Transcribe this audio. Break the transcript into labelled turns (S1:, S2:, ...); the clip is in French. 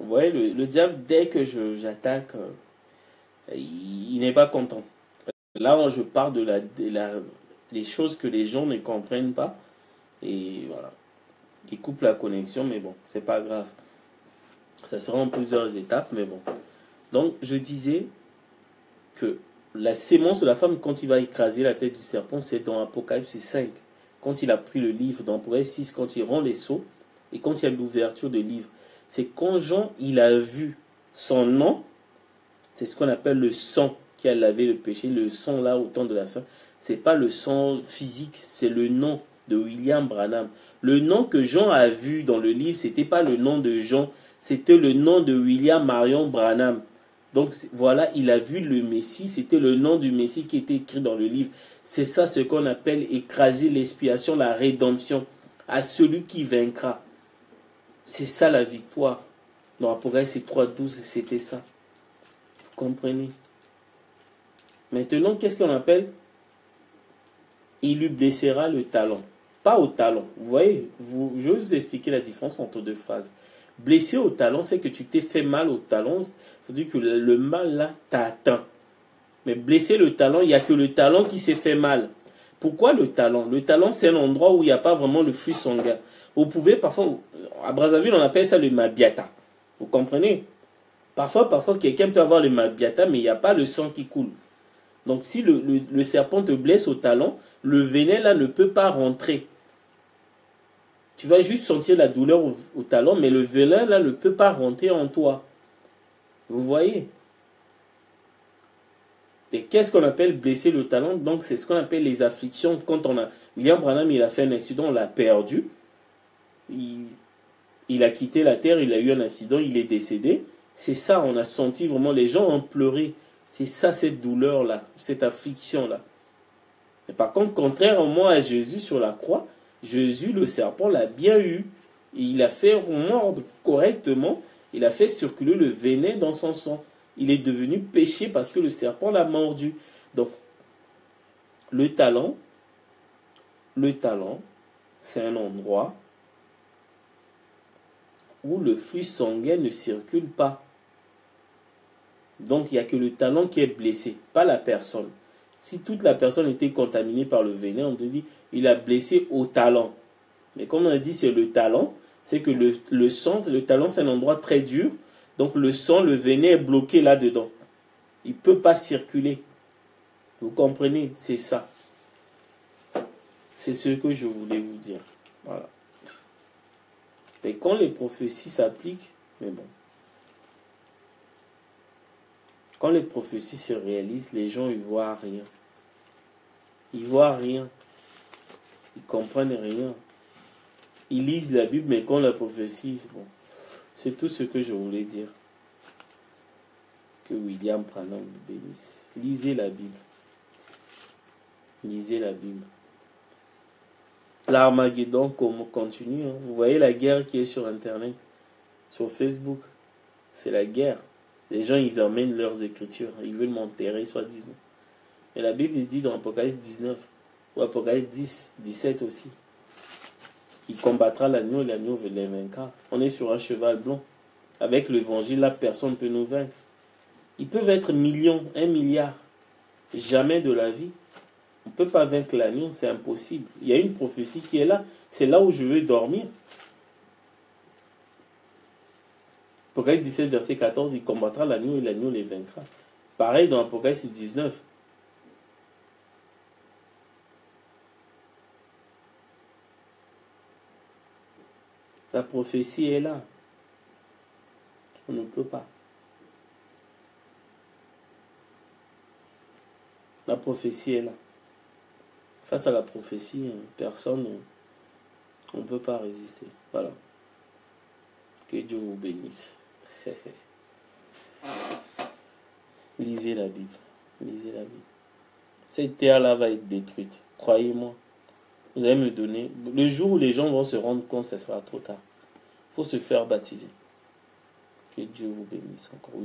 S1: Vous voyez, le diable, dès que j'attaque, il n'est pas content. Là, je parle des choses que les gens ne comprennent pas. Et voilà. Il coupe la connexion, mais bon, c'est pas grave. Ça sera en plusieurs étapes, mais bon. Donc, je disais que la sémence de la femme, quand il va écraser la tête du serpent, c'est dans Apocalypse 5. Quand il a pris le livre, dans Apocalypse 6, quand il rend les sceaux, et quand il y a l'ouverture du livre. C'est quand Jean, il a vu son nom, c'est ce qu'on appelle le sang qui a lavé le péché, le sang là au temps de la fin. C'est pas le sang physique, c'est le nom de William Branham. Le nom que Jean a vu dans le livre, c'était pas le nom de Jean, c'était le nom de William Marion Branham. Donc voilà, il a vu le Messie, c'était le nom du Messie qui était écrit dans le livre. C'est ça ce qu'on appelle écraser l'expiation, la rédemption à celui qui vaincra. C'est ça la victoire. Dans Apocalypse 3.12, c'était ça. Vous comprenez? Maintenant, qu'est-ce qu'on appelle? Il lui blessera le talon. Pas au talon. Vous voyez, je vais vous expliquer la différence entre deux phrases. Blessé au talon, c'est que tu t'es fait mal au talon. C'est-à-dire que le mal là t'a atteint. Mais blessé le talon, il n'y a que le talon qui s'est fait mal. Pourquoi le talon? Le talon, c'est un endroit où il n'y a pas vraiment le flux sanguin. Vous pouvez parfois, à Brazzaville, on appelle ça le mabiata. Vous comprenez? Parfois, quelqu'un peut avoir le mabiata, mais il n'y a pas le sang qui coule. Donc, si le serpent te blesse au talon, le venin là ne peut pas rentrer. Tu vas juste sentir la douleur au talon, mais le venin là ne peut pas rentrer en toi. Vous voyez? Et qu'est-ce qu'on appelle blesser le talon? Donc, c'est ce qu'on appelle les afflictions. Quand on a... William Branham, il a fait un accident, on l'a perdu. Il a quitté la terre, il a eu un accident, il est décédé. C'est ça, on a senti vraiment, les gens ont pleuré. C'est ça, cette douleur-là, cette affliction-là. Et par contre, contrairement à Jésus sur la croix, Jésus, le serpent, l'a bien eu. Et il a fait mordre correctement. Il a fait circuler le venin dans son sang. Il est devenu péché parce que le serpent l'a mordu. Donc, le talon, c'est un endroit où le flux sanguin ne circule pas. Donc, il n'y a que le talon qui est blessé, pas la personne. Si toute la personne était contaminée par le venin, on te dit, il a blessé au talon. Mais comme on a dit, c'est le talon, c'est que le sang, le talon, c'est un endroit très dur. Donc, le sang, le venin est bloqué là-dedans. Il ne peut pas circuler. Vous comprenez? C'est ça. C'est ce que je voulais vous dire. Voilà. Et quand les prophéties s'appliquent, mais bon. Quand les prophéties se réalisent, les gens, ils voient rien. Ils voient rien. Ils comprennent rien. Ils lisent la Bible, mais quand la prophétie, bon, c'est tout ce que je voulais dire. Que William Branham vous bénisse. Lisez la Bible. Lisez la Bible. L'Armageddon continue. Hein. Vous voyez la guerre qui est sur Internet, sur Facebook. C'est la guerre. Les gens, ils emmènent leurs écritures. Ils veulent m'enterrer, soi-disant. Mais la Bible dit dans Apocalypse 19, ou Apocalypse 10, 17 aussi, qu'il combattra l'agneau et l'agneau les vaincra. On est sur un cheval blanc. Avec l'évangile, là, personne ne peut nous vaincre. Ils peuvent être millions, 1 milliard. Jamais de la vie. On ne peut pas vaincre l'agneau, c'est impossible. Il y a une prophétie qui est là. C'est là où je veux dormir. Apocalypse 17, verset 14, il combattra l'agneau et l'agneau les vaincra. Pareil dans Apocalypse 19. La prophétie est là. On ne peut pas. La prophétie est là. Face à la prophétie, personne, on ne peut pas résister. Voilà. Que Dieu vous bénisse. Lisez la Bible. Lisez la Bible. Cette terre-là va être détruite. Croyez-moi. Vous allez me donner... Le jour où les gens vont se rendre compte, ce sera trop tard. Il faut se faire baptiser. Que Dieu vous bénisse encore.